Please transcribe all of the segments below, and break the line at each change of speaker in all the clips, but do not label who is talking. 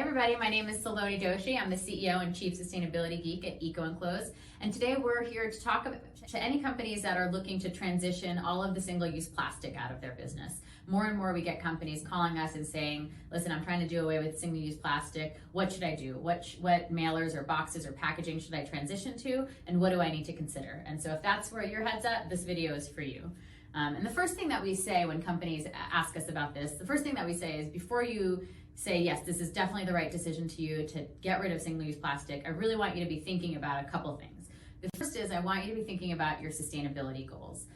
everybody, my name is Saloni Doshi. I'm the CEO and Chief Sustainability Geek at EcoEnclose. And today we're here to talk to any companies that are looking to transition all of the single-use plastic out of their business. More and more we get companies calling us and saying, listen, I'm trying to do away with single-use plastic. What should I do? What mailers or boxes or packaging should I transition to? And what do I need to consider? And so if that's where your head's at, this video is for you. And the first thing that we say when companies ask us about this, the first thing that we say is before you say, yes, this is definitely the right decision to you to get rid of single-use plastic, I really want you to be thinking about a couple things. The first is I want you to be thinking about your sustainability goals.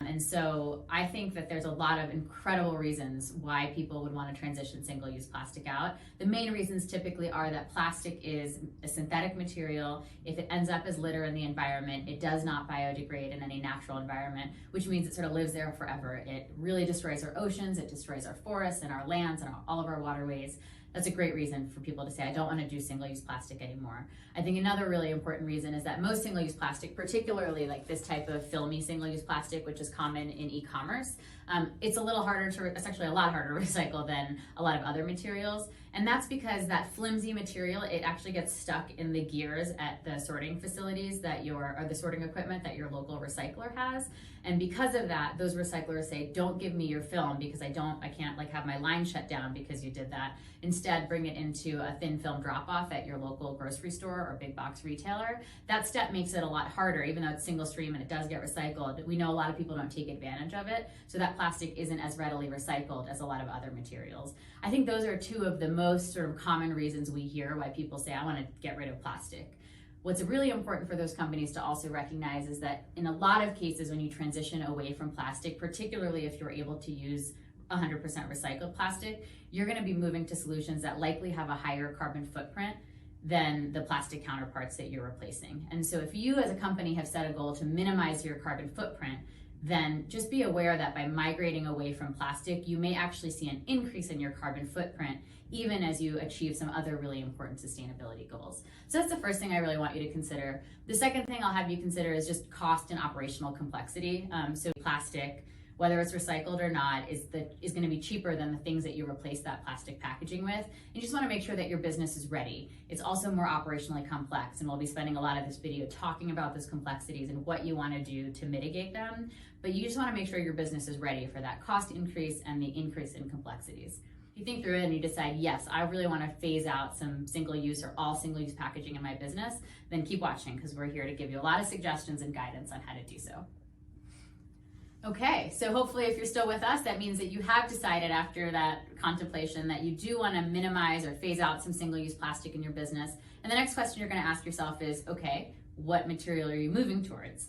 And so I think that there's a lot of incredible reasons why people would want to transition single-use plastic out. The main reasons typically are that plastic is a synthetic material. If it ends up as litter in the environment, it does not biodegrade in any natural environment, which means it sort of lives there forever. It really destroys our oceans, it destroys our forests and our lands and all of our waterways. That's a great reason for people to say, I don't want to do single-use plastic anymore. I think another really important reason is that most single-use plastic, particularly like this type of filmy single-use plastic, which is common in e-commerce, it's a little harder to, it's actually a lot harder to recycle than a lot of other materials. And that's because that flimsy material, it actually gets stuck in the gears at the sorting facilities that or the sorting equipment that your local recycler has. And because of that, those recyclers say, don't give me your film because I can't like have my line shut down because you did that. Instead, bring it into a thin film drop-off at your local grocery store or big box retailer. That step makes it a lot harder, even though it's single stream and it does get recycled. We know a lot of people don't take advantage of it, so that plastic isn't as readily recycled as a lot of other materials. I think those are two of the most sort of common reasons we hear why people say, I want to get rid of plastic. What's really important for those companies to also recognize is that in a lot of cases when you transition away from plastic, particularly if you're able to use 100% recycled plastic, you're going to be moving to solutions that likely have a higher carbon footprint than the plastic counterparts that you're replacing. And so if you as a company have set a goal to minimize your carbon footprint, then just be aware that by migrating away from plastic, you may actually see an increase in your carbon footprint, even as you achieve some other really important sustainability goals. So that's the first thing I really want you to consider. The second thing I'll have you consider is just cost and operational complexity. So plastic, whether it's recycled or not, is going to be cheaper than the things that you replace that plastic packaging with. You just want to make sure that your business is ready. It's also more operationally complex, and we'll be spending a lot of this video talking about those complexities and what you want to do to mitigate them. But you just want to make sure your business is ready for that cost increase and the increase in complexities. If you think through it and you decide, yes, I really want to phase out some single-use or all single-use packaging in my business, then keep watching because we're here to give you a lot of suggestions and guidance on how to do so. Okay, so hopefully if you're still with us, that means that you have decided after that contemplation that you do want to minimize or phase out some single-use plastic in your business. And the next question you're going to ask yourself is, okay, what material are you moving towards?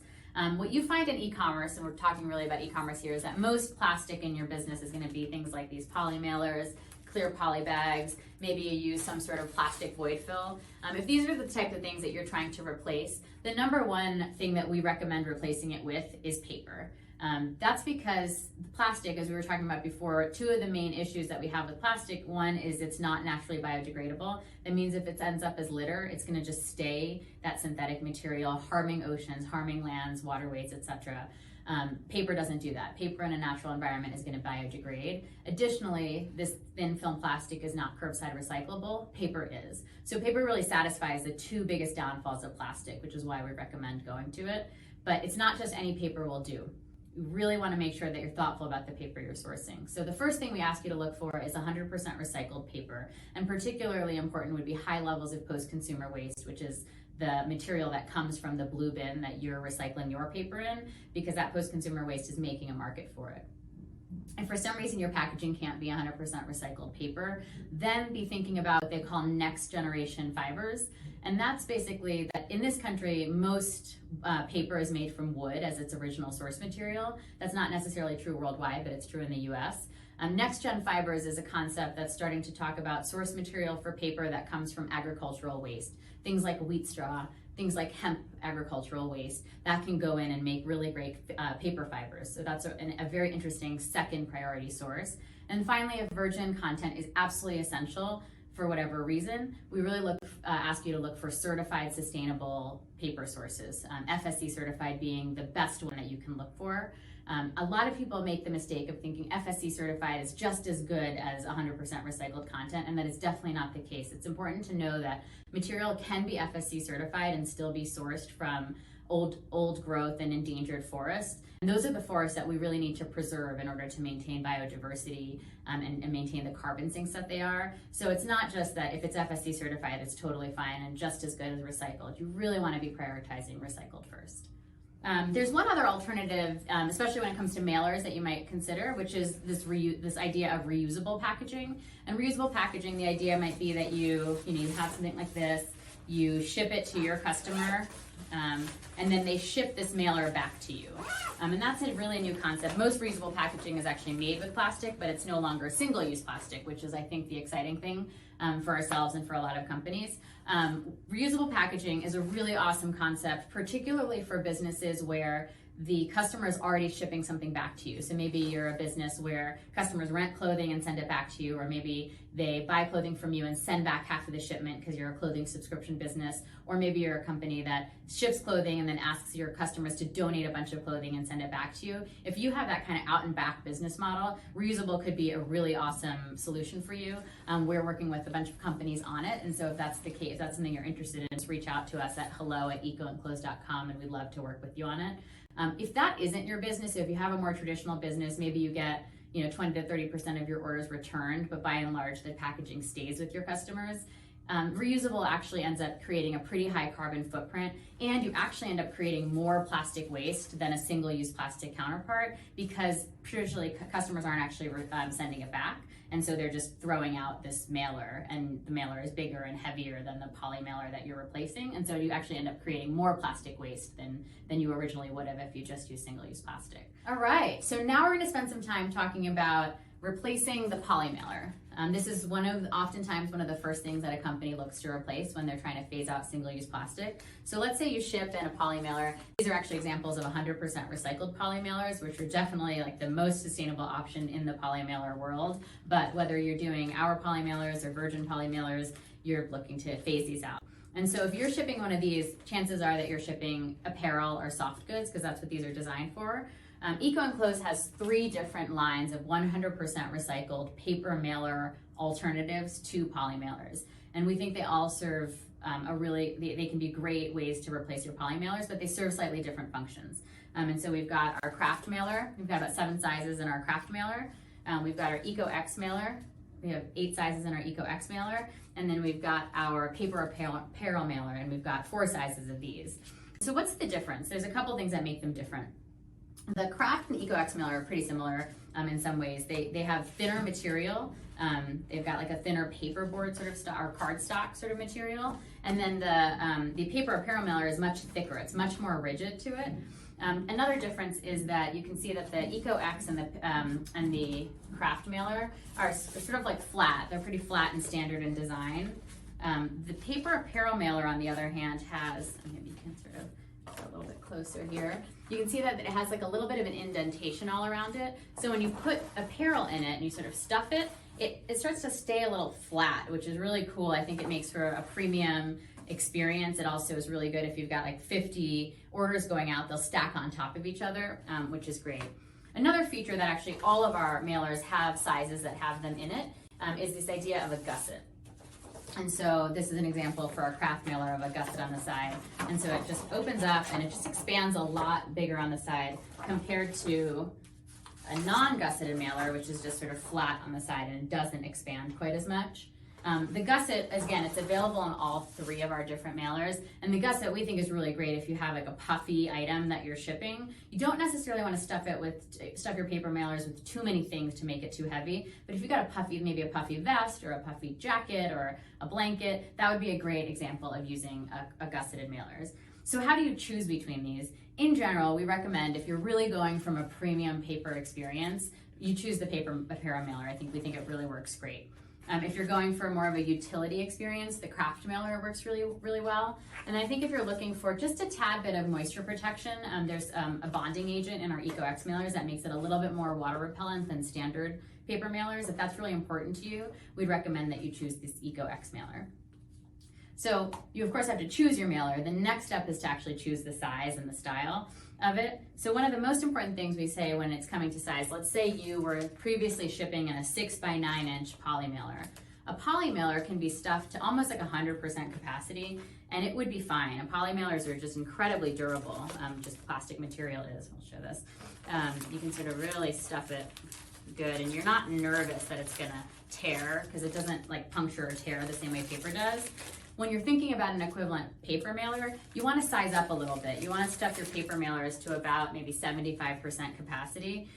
What you find in e-commerce, and we're talking really about e-commerce here, is that most plastic in your business is going to be things like these Polymailers, clear polybags, maybe you use some sort of plastic Voidfill. If these are the type of things that you're trying to replace, the number one thing that we recommend replacing it with is paper. That's because plastic, as we were talking about before, two of the main issues that we have with plastic, one is it's not naturally biodegradable. That means if it ends up as litter, it's going to just stay that synthetic material, harming oceans, harming lands, waterways, etc. Paper doesn't do that. Paper in a natural environment is going to biodegrade. Additionally, this thin film plastic is not curbside recyclable. Paper is. So paper really satisfies the two biggest downfalls of plastic, which is why we recommend going to it. But it's not just any paper will do. You really want to make sure that you're thoughtful about the paper you're sourcing. So the first thing we ask you to look for is 100% recycled paper. And particularly important would be high levels of post-consumer waste, which is the material that comes from the blue bin that you're recycling your paper in, because that post-consumer waste is making a market for it. If for some reason your packaging can't be 100% recycled paper, then be thinking about what they call next generation fibers. And that's basically that in this country, most paper is made from wood as its original source material. That's not necessarily true worldwide, but it's true in the US. Next gen fibers is a concept that's starting to talk about source material for paper that comes from agricultural waste. Things like wheat straw, things like hemp agricultural waste, that can go in and make really great paper fibers. So that's a very interesting second priority source. And finally, if virgin content is absolutely essential for whatever reason, we really ask you to look for certified sustainable paper sources. FSC certified being the best one that you can look for. A lot of people make the mistake of thinking FSC certified is just as good as 100% recycled content, and that is definitely not the case. It's important to know that material can be FSC certified and still be sourced from old growth and endangered forests. And those are the forests that we really need to preserve in order to maintain biodiversity and maintain the carbon sinks that they are. So it's not just that if it's FSC certified, it's totally fine and just as good as recycled. You really want to be prioritizing recycled first. There's one other alternative, especially when it comes to mailers, that you might consider, which is this idea of reusable packaging. And reusable packaging, the idea might be that you have something like this, you ship it to your customer, and then they ship this mailer back to you. And that's a really new concept. Most reusable packaging is actually made with plastic, but it's no longer single-use plastic, which is, I think, the exciting thing for ourselves and for a lot of companies. Reusable packaging is a really awesome concept, particularly for businesses where the customer is already shipping something back to you. So maybe you're a business where customers rent clothing and send it back to you, or maybe they buy clothing from you and send back half of the shipment because you're a clothing subscription business, or maybe you're a company that ships clothing and then asks your customers to donate a bunch of clothing and send it back to you. If you have that kind of out and back business model, reusable could be a really awesome solution for you. We're working with a bunch of companies on it, and so if that's the case, if that's something you're interested in, just reach out to us at hello@ecoenclose.com, and we'd love to work with you on it. If that isn't your business, if you have a more traditional business, maybe you get 20 to 30% of your orders returned, but by and large the packaging stays with your customers. Reusable actually ends up creating a pretty high carbon footprint, and you actually end up creating more plastic waste than a single-use plastic counterpart, because traditionally customers aren't actually sending it back, and so they're just throwing out this mailer, and the mailer is bigger and heavier than the poly mailer that you're replacing, and so you actually end up creating more plastic waste than you originally would have if you just use single-use plastic. All right, so now we're going to spend some time talking about replacing the poly mailer. This is oftentimes one of the first things that a company looks to replace when they're trying to phase out single-use plastic. So let's say you ship in a poly mailer. These are actually examples of 100% recycled poly mailers, which are definitely like the most sustainable option in the poly mailer world. But whether you're doing our poly mailers or virgin poly mailers, you're looking to phase these out. And so if you're shipping one of these, chances are that you're shipping apparel or soft goods, because that's what these are designed for. EcoEnclose has 3 different lines of 100% recycled paper mailer alternatives to poly mailers. And we think they all serve they can be great ways to replace your poly mailers, but they serve slightly different functions. And so we've got our craft mailer. We've got about 7 sizes in our craft mailer. We've got our EcoX mailer. We have 8 sizes in our EcoX mailer. And then we've got our paper apparel mailer, and we've got 4 sizes of these. So what's the difference? There's a couple things that make them different. The craft and EcoX mailer are pretty similar in some ways. They have thinner material. They've got like a thinner paperboard sort of or cardstock sort of material. And then the paper apparel mailer is much thicker. It's much more rigid to it. Another difference is that you can see that the EcoX and the craft mailer are sort of like flat. They're pretty flat and standard in design. The paper apparel mailer, on the other hand, has, maybe you can sort of go a little bit closer here. You can see that it has like a little bit of an indentation all around it. So when you put apparel in it and you sort of stuff it, it starts to stay a little flat, which is really cool. I think it makes for a premium experience. It also is really good if you've got like 50 orders going out, they'll stack on top of each other, which is great. Another feature that actually all of our mailers have sizes that have them in it is this idea of a gusset. And so this is an example for our craft mailer of a gusset on the side. And so it just opens up and it just expands a lot bigger on the side compared to a non-gusseted mailer, which is just sort of flat on the side and doesn't expand quite as much. The gusset, again, it's available on all 3 of our different mailers. And the gusset we think is really great if you have like a puffy item that you're shipping. You don't necessarily want to stuff your paper mailers with too many things to make it too heavy. But if you got maybe a puffy vest or a puffy jacket or a blanket, that would be a great example of using a gusseted mailers. So how do you choose between these? In general, we recommend if you're really going from a premium paper experience, you choose the paper apparel mailer. We think it really works great. If you're going for more of a utility experience, the craft mailer works really, really well. And I think if you're looking for just a tad bit of moisture protection, there's a bonding agent in our EcoX mailers that makes it a little bit more water repellent than standard paper mailers. If that's really important to you, we'd recommend that you choose this EcoX mailer. So you of course have to choose your mailer. The next step is to actually choose the size and the style. of it. So one of the most important things we say when it's coming to size, let's say you were previously shipping in a 6x9 inch poly mailer. A poly mailer can be stuffed to almost like 100% capacity, and it would be fine. And poly mailers are just incredibly durable, just plastic material is. I'll show this. You can sort of really stuff it good, and you're not nervous that it's gonna tear, because it doesn't like puncture or tear the same way paper does. When you're thinking about an equivalent paper mailer, you want to size up a little bit. You want to stuff your paper mailers to about maybe 75% capacity,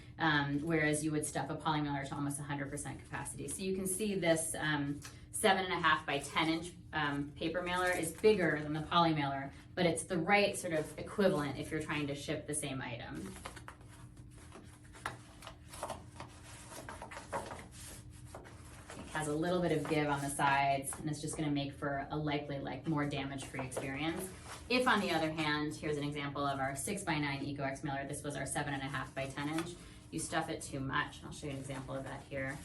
whereas you would stuff a poly mailer to almost 100% capacity. So you can see this 7.5 by 10 inch paper mailer is bigger than the poly mailer, but it's the right sort of equivalent if you're trying to ship the same item. Has a little bit of give on the sides, and it's just going to make for a likely more damage-free experience. If on the other hand, here's an example of our 6x9 EcoEx mailer. This was our 7.5 by 10 inch. You stuff it too much. I'll show you an example of that here.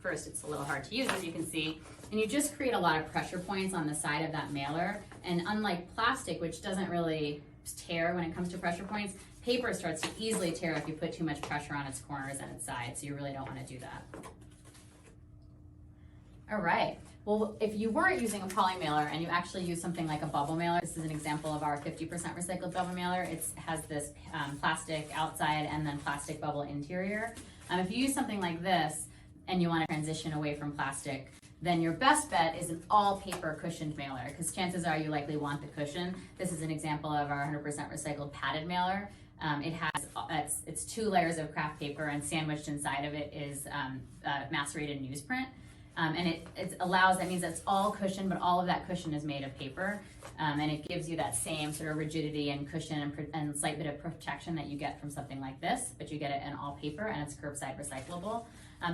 First, it's a little hard to use, as you can see, and you just create a lot of pressure points on the side of that mailer. And unlike plastic, which doesn't really tear when it comes to pressure points, paper starts to easily tear if you put too much pressure on its corners and its sides, so you really don't want to do that. All right, well, if you weren't using a poly mailer and you actually use something like a bubble mailer, this is an example of our 50% recycled bubble mailer. It has this plastic outside and then plastic bubble interior. If you use something like this and you want to transition away from plastic, then your best bet is an all paper cushioned mailer, because chances are you likely want the cushion. This is an example of our 100% recycled padded mailer. It's 2 layers of craft paper, and sandwiched inside of it is macerated newsprint. And that means it's all cushion, but all of that cushion is made of paper. And it gives you that same sort of rigidity and cushion and slight bit of protection that you get from something like this, but you get it in all paper, and it's curbside recyclable.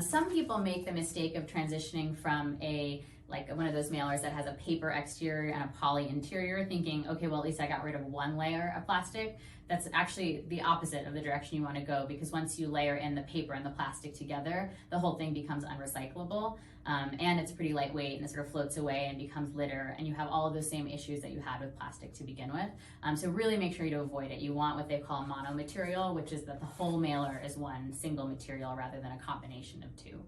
Some people make the mistake of transitioning from one of those mailers that has a paper exterior and a poly interior, thinking, okay, well, at least I got rid of one layer of plastic. That's actually the opposite of the direction you want to go, because once you layer in the paper and the plastic together, the whole thing becomes unrecyclable, and it's pretty lightweight, and it sort of floats away and becomes litter, and you have all of those same issues that you had with plastic to begin with. So really make sure you avoid it. You want what they call monomaterial, which is that the whole mailer is one single material rather than a combination of 2.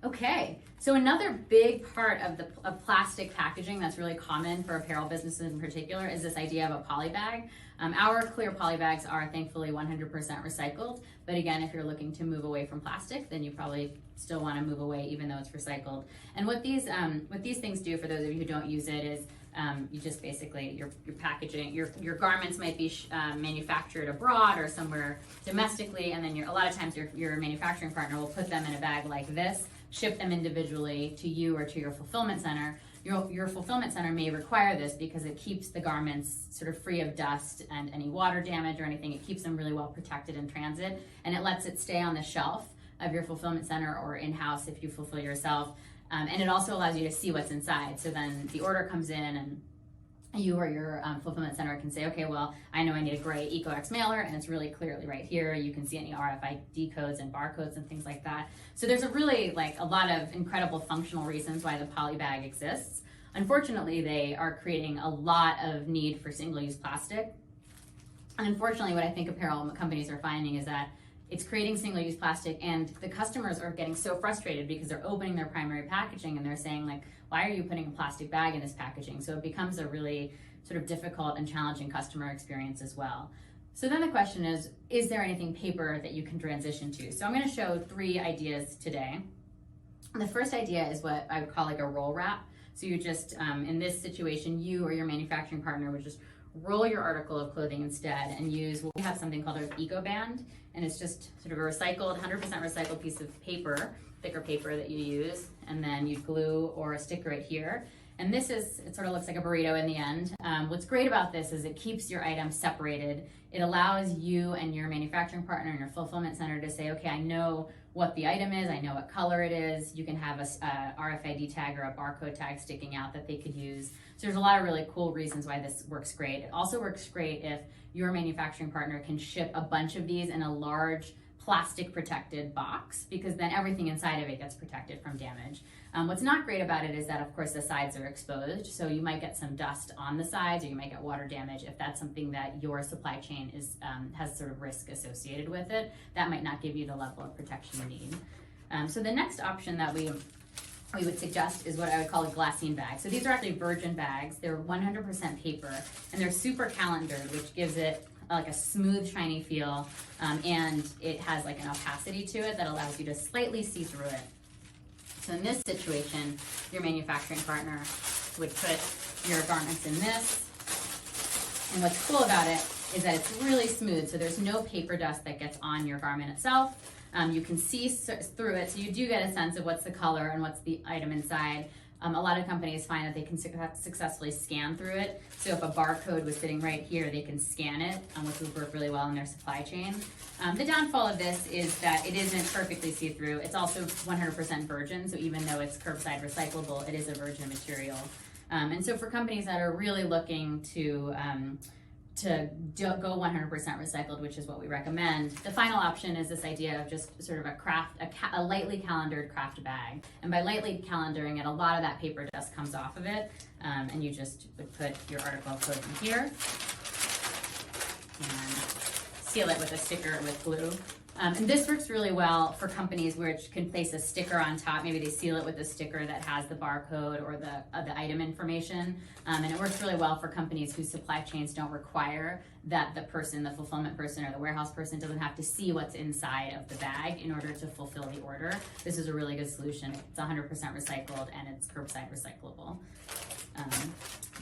Okay, so another big part of plastic packaging that's really common for apparel businesses in particular is this idea of a poly bag. Our clear poly bags are thankfully 100% recycled, but again, if you're looking to move away from plastic, then you probably still want to move away even though it's recycled. And what these things do, for those of you who don't use it, is you just basically, your packaging, your garments might be manufactured abroad or somewhere domestically, and then a lot of times your manufacturing partner will put them in a bag like this, ship them individually to you or to your fulfillment center. Your fulfillment center may require this because it keeps the garments sort of free of dust and any water damage or anything. It keeps them really well protected in transit, and it lets it stay on the shelf of your fulfillment center or in-house if you fulfill yourself. And it also allows you to see what's inside. So then the order comes in, and you or your fulfillment center can say, okay, well, I know I need a gray EcoEx mailer, and it's really clearly right here. You can see any RFID codes and barcodes and things like that. So there's a lot of incredible functional reasons why the poly bag exists. Unfortunately, they are creating a lot of need for single-use plastic. And unfortunately, what I think apparel companies are finding is that it's creating single-use plastic, and the customers are getting so frustrated because they're opening their primary packaging and they're saying, why are you putting a plastic bag in this packaging? So it becomes a really sort of difficult and challenging customer experience as well. So then the question is there anything paper that you can transition to? So I'm going to show 3 ideas today. The first idea is what I would call a roll wrap. So you just, in this situation, you or your manufacturing partner would just roll your article of clothing instead and use, we have something called an eco band, and it's just sort of a 100% recycled piece of paper, thicker paper that you use, and then you glue or sticker it here. And it sort of looks like a burrito in the end. What's great about this is it keeps your items separated. It allows you and your manufacturing partner and your fulfillment center to say, okay, I know what the item is, I know what color it is. You can have a RFID tag or a barcode tag sticking out that they could use. So there's a lot of really cool reasons why this works great. It also works great if your manufacturing partner can ship a bunch of these in a large plastic protected box, because then everything inside of it gets protected from damage. What's not great about it is that, of course, the sides are exposed, so you might get some dust on the sides, or you might get water damage if that's something that your supply chain is has sort of risk associated with it. That might not give you the level of protection you need. So the next option that we would suggest is what I would call a glassine bag. So these are actually virgin bags. They're 100% paper, and they're super calendared, which gives it like a smooth, shiny feel, and it has like an opacity to it that allows you to slightly see through it. So in this situation, your manufacturing partner would put your garments in this, and what's cool about it is that it's really smooth, so there's no paper dust that gets on your garment itself. You can see through it, so you do get a sense of what's the color and what's the item inside. A lot of companies find that they can successfully scan through it. So if a barcode was sitting right here, they can scan it, which would work really well in their supply chain. The downfall of this is that it isn't perfectly see-through. It's also 100% virgin, so even though it's curbside recyclable, it is a virgin material. And so for companies that are really looking to go 100% recycled, which is what we recommend. The final option is this idea of just sort of a lightly calendared craft bag. And by lightly calendaring it, a lot of that paper dust comes off of it, and you just would put your article code in here and seal it with a sticker with glue. And this works really well for companies which can place a sticker on top. Maybe they seal it with a sticker that has the barcode or the item information. And it works really well for companies whose supply chains don't require that the fulfillment person or the warehouse person doesn't have to see what's inside of the bag in order to fulfill the order. This is a really good solution. It's 100% recycled and it's curbside recyclable.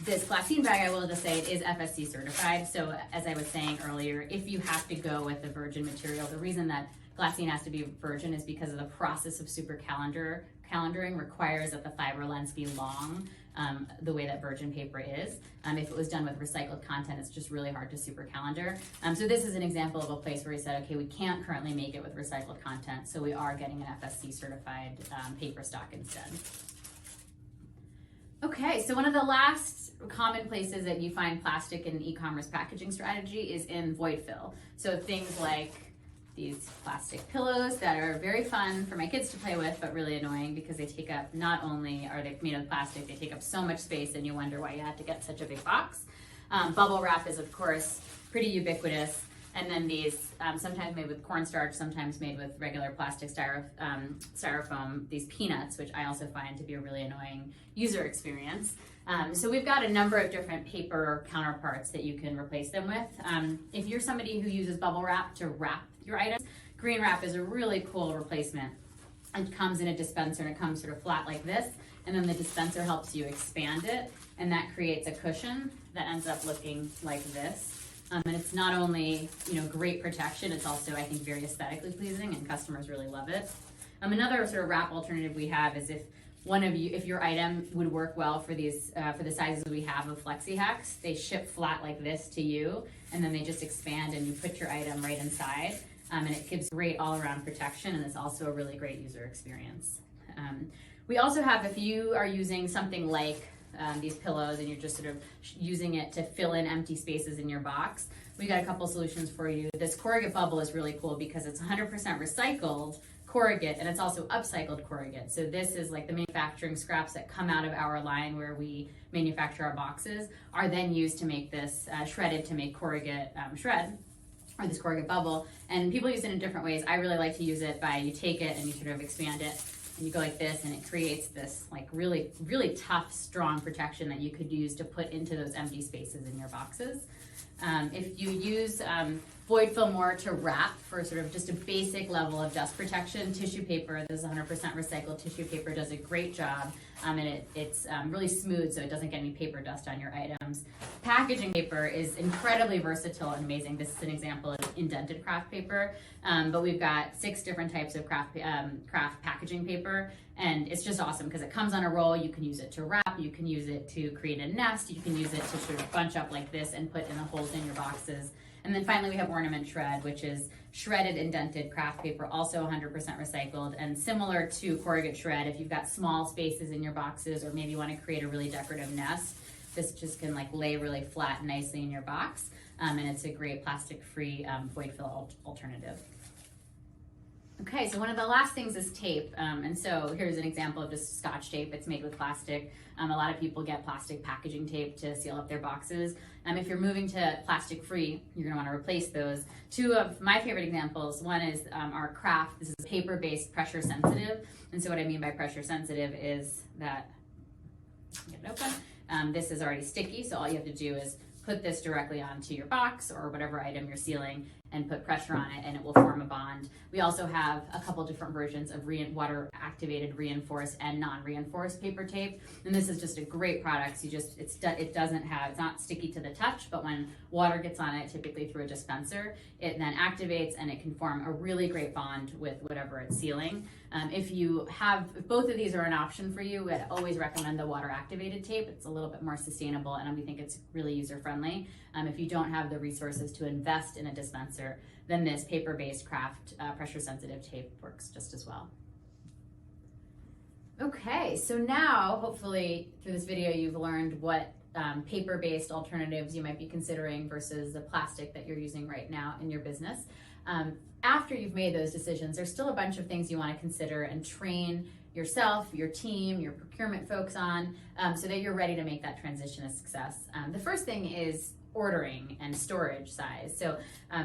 This glassine bag, I will just say, it is FSC certified. So as I was saying earlier, if you have to go with the virgin material, the reason that glassine has to be virgin is because of the process of super calendaring requires that the fiber lengths be long, the way that virgin paper is. If it was done with recycled content, it's just really hard to super calendar. So this is an example of a place where we said, okay, we can't currently make it with recycled content, so we are getting an FSC certified paper stock instead. Okay, so one of the last common places that you find plastic in e-commerce packaging strategy is in Voidfill. So things like these plastic pillows that are very fun for my kids to play with, but really annoying because they take up, not only are they made of plastic, they take up so much space and you wonder why you had to get such a big box. Bubble wrap is, of course, pretty ubiquitous. And then these, sometimes made with cornstarch, sometimes made with regular plastic styrofoam, these peanuts, which I also find to be a really annoying user experience. So we've got a number of different paper counterparts that you can replace them with. If you're somebody who uses bubble wrap to wrap your items, green wrap is a really cool replacement. It comes in a dispenser and it comes sort of flat like this, and then the dispenser helps you expand it, and that creates a cushion that ends up looking like this. And it's not only, great protection, it's also, I think, very aesthetically pleasing, and customers really love it. Another sort of wrap alternative we have is if your item would work well for these, for the sizes we have of Flexi Hacks, they ship flat like this to you, and then they just expand and you put your item right inside, and it gives great all-around protection, and it's also a really great user experience. We also have, if you are using something like these pillows and you're just sort of using it to fill in empty spaces in your box, we got a couple solutions for you. This corrugate bubble is really cool because it's 100% recycled corrugate, and it's also upcycled corrugate. So this is like the manufacturing scraps that come out of our line where we manufacture our boxes are then used to make this shredded to make corrugate shred, or this corrugate bubble. And people use it in different ways. I really like to use it by, you take it and you sort of expand it, and you go like this, and it creates this like really, really tough, strong protection that you could use to put into those empty spaces in your boxes. If you use Voidfill more to wrap for sort of just a basic level of dust protection, tissue paper, this is 100% recycled tissue paper, does a great job, and it's really smooth so it doesn't get any paper dust on your items. Packaging paper is incredibly versatile and amazing. This is an example of indented craft paper, but we've got 6 different types of craft packaging paper, and it's just awesome because it comes on a roll. You can use it to wrap, you can use it to create a nest, you can use it to sort of bunch up like this and put in the holes in your boxes. And then finally we have ornament shred, which is shredded indented craft paper, also 100% recycled, and similar to corrugate shred. If you've got small spaces in your boxes, or maybe you want to create a really decorative nest, this just can like lay really flat nicely in your box, and it's a great plastic-free Voidfill alternative. Okay, so one of the last things is tape. And so here's an example of just Scotch tape. It's made with plastic. A lot of people get plastic packaging tape to seal up their boxes. If you're moving to plastic free, you're gonna wanna replace those. Two of my favorite examples, one is our craft. This is paper-based, pressure sensitive. And so what I mean by pressure sensitive is that, get it open. This is already sticky, so all you have to do is put this directly onto your box or whatever item you're sealing and put pressure on it and it will form a bond. We also have a couple different versions of water activated reinforced and non-reinforced paper tape. And this is just a great product. It's not sticky to the touch, but when water gets on it, typically through a dispenser, it then activates and it can form a really great bond with whatever it's sealing. If both of these are an option for you, I'd always recommend the water activated tape. It's a little bit more sustainable and we think it's really user friendly. If you don't have the resources to invest in a dispenser, then this paper-based craft pressure sensitive tape works just as well. Okay, so now hopefully through this video you've learned what paper-based alternatives you might be considering versus the plastic that you're using right now in your business. After you've made those decisions, there's still a bunch of things you want to consider and train yourself, your team, your procurement folks on so that you're ready to make that transition a success. The first thing is ordering and storage size. So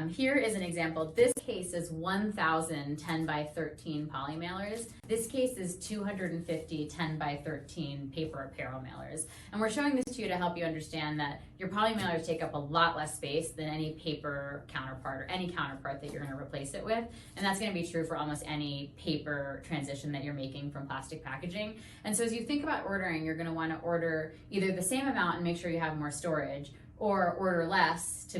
here is an example. This case is 1,000 10 by 13 polymailers. This case is 250 10 by 13 paper apparel mailers. And we're showing this to you to help you understand that your polymailers take up a lot less space than any paper counterpart or any counterpart that you're going to replace it with. And that's going to be true for almost any paper transition that you're making from plastic packaging. And so as you think about ordering, you're going to want to order either the same amount and make sure you have more storage, or order less to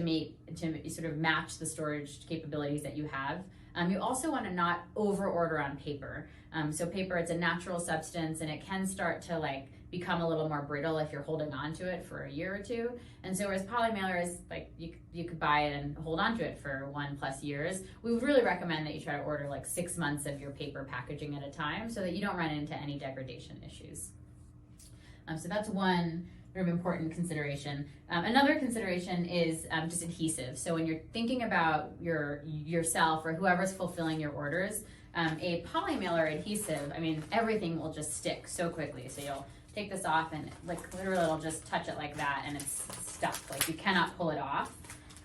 sort of match the storage capabilities that you have. You also want to not over order on paper. So paper, it's a natural substance and it can start to become a little more brittle if you're holding on to it for a year or two. And so whereas polymailers, you could buy it and hold on to it for 1+ years, we would really recommend that you try to order 6 months of your paper packaging at a time so that you don't run into any degradation issues. So that's one sort of important consideration. Another consideration is just adhesive. So when you're thinking about yourself or whoever's fulfilling your orders, a polymailer adhesive, everything will just stick so quickly. So you'll take this off and literally it'll just touch it like that and it's stuck. You cannot pull it off.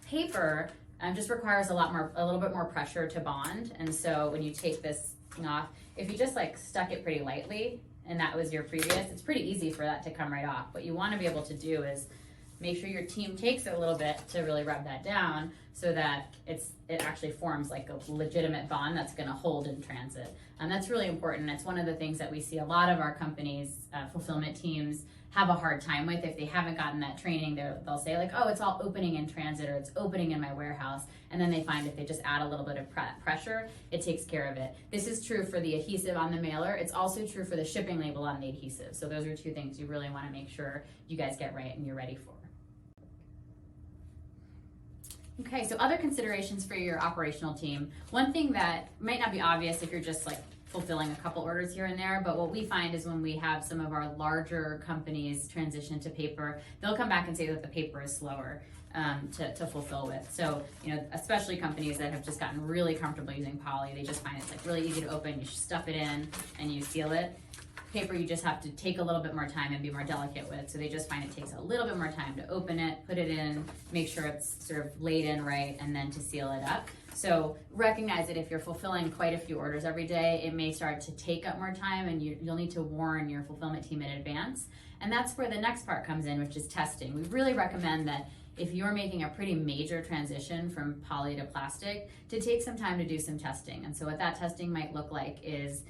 Paper just requires a little bit more pressure to bond. And so when you take this thing off, if you just stuck it pretty lightly, and that was your previous, it's pretty easy for that to come right off. What you want to be able to do is make sure your team takes a little bit to really rub that down so that it actually forms a legitimate bond that's going to hold in transit. And that's really important. It's one of the things that we see a lot of our companies, fulfillment teams, have a hard time with. If they haven't gotten that training, they'll say oh, it's all opening in transit or it's opening in my warehouse. And then they find if they just add a little bit of pressure, it takes care of it. This is true for the adhesive on the mailer. It's also true for the shipping label on the adhesive. So those are two things you really want to make sure you guys get right and you're ready for. Okay, so other considerations for your operational team. One thing that might not be obvious if you're just fulfilling a couple orders here and there, but what we find is when we have some of our larger companies transition to paper, they'll come back and say that the paper is slower to fulfill with. So, especially companies that have just gotten really comfortable using poly, they just find it's really easy to open, you stuff it in and you seal it. Paper, you just have to take a little bit more time and be more delicate with. So they just find it takes a little bit more time to open it, put it in, make sure it's sort of laid in right, and then to seal it up. So recognize that if you're fulfilling quite a few orders every day, it may start to take up more time and you'll need to warn your fulfillment team in advance. And that's where the next part comes in, which is testing. We really recommend that if you're making a pretty major transition from poly to plastic, to take some time to do some testing. And so what that testing might look like is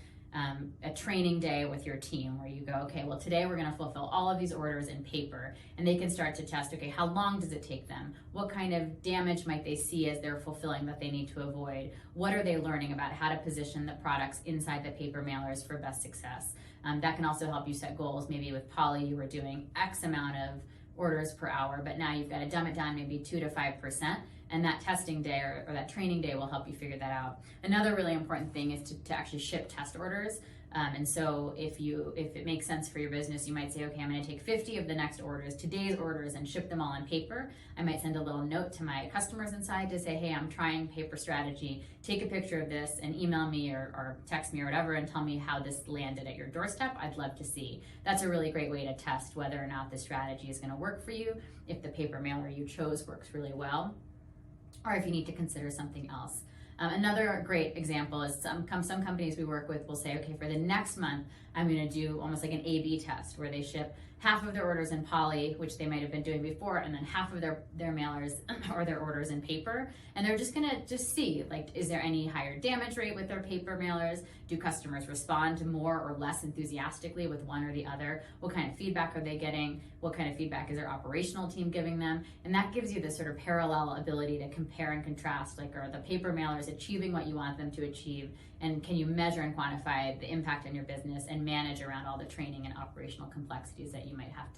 a training day with your team where you go, okay, well today we're going to fulfill all of these orders in paper, and they can start to test, okay, how long does it take them? What kind of damage might they see as they're fulfilling that they need to avoid? What are they learning about how to position the products inside the paper mailers for best success? That can also help you set goals. Maybe with poly you were doing X amount of orders per hour, but now you've got to dumb it down maybe 2 to 5%. And that testing day or that training day will help you figure that out. Another really important thing is to actually ship test orders. And so if it makes sense for your business, you might say, okay, I'm going to take 50 of the next orders, today's orders, and ship them all on paper. I might send a little note to my customers inside to say, hey, I'm trying paper strategy. Take a picture of this and email me or text me or whatever and tell me how this landed at your doorstep. I'd love to see. That's a really great way to test whether or not the strategy is going to work for you, if the paper mailer you chose works really well, or if you need to consider something else. Another great example is some companies we work with will say, okay, for the next month, I'm going to do almost like an A/B test where they ship half of their orders in poly, which they might have been doing before, and then half of their mailers or their orders in paper. And they're just going to see, like, is there any higher damage rate with their paper mailers? Do customers respond more or less enthusiastically with one or the other? What kind of feedback are they getting? What kind of feedback is their operational team giving them? And that gives you this sort of parallel ability to compare and contrast, like, are the paper mailers achieving what you want them to achieve? And can you measure and quantify the impact on your business and manage around all the training and operational complexities that you might have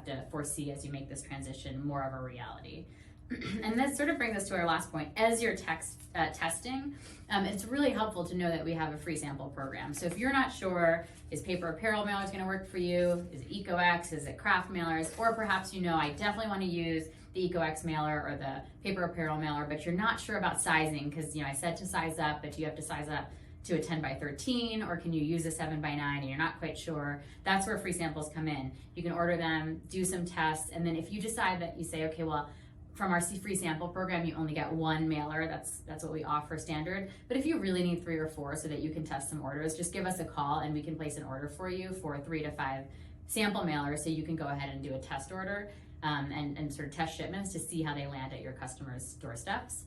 to foresee as you make this transition more of a reality? And that sort of brings us to our last point. As you're testing, it's really helpful to know that we have a free sample program. So if you're not sure, is paper apparel mailers going to work for you? Is it EcoEx? Is it craft mailers? Or perhaps I definitely want to use the EcoEx mailer or the paper apparel mailer, but you're not sure about sizing because I said to size up, but do you have to size up to a 10 by 13, or can you use a 7 by 9 and you're not quite sure? That's where free samples come in. You can order them, do some tests, and then if you decide that you say, okay, well, from our free sample program, you only get one mailer. That's what we offer standard. But if you really need 3 or 4 so that you can test some orders, just give us a call and we can place an order for you for 3 to 5 sample mailers so you can go ahead and do a test order and sort of test shipments to see how they land at your customers' doorsteps.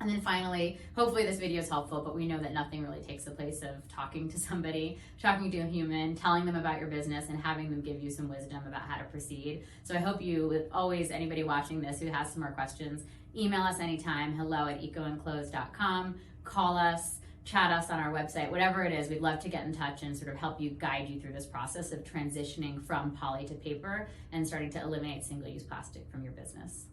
And then finally, hopefully this video is helpful, but we know that nothing really takes the place of talking to somebody, talking to a human, telling them about your business, and having them give you some wisdom about how to proceed. So I hope you, with always anybody watching this who has some more questions, email us anytime, hello@EcoEnclose.com, call us, chat us on our website, whatever it is. We'd love to get in touch and sort of help you, guide you through this process of transitioning from poly to paper and starting to eliminate single-use plastic from your business.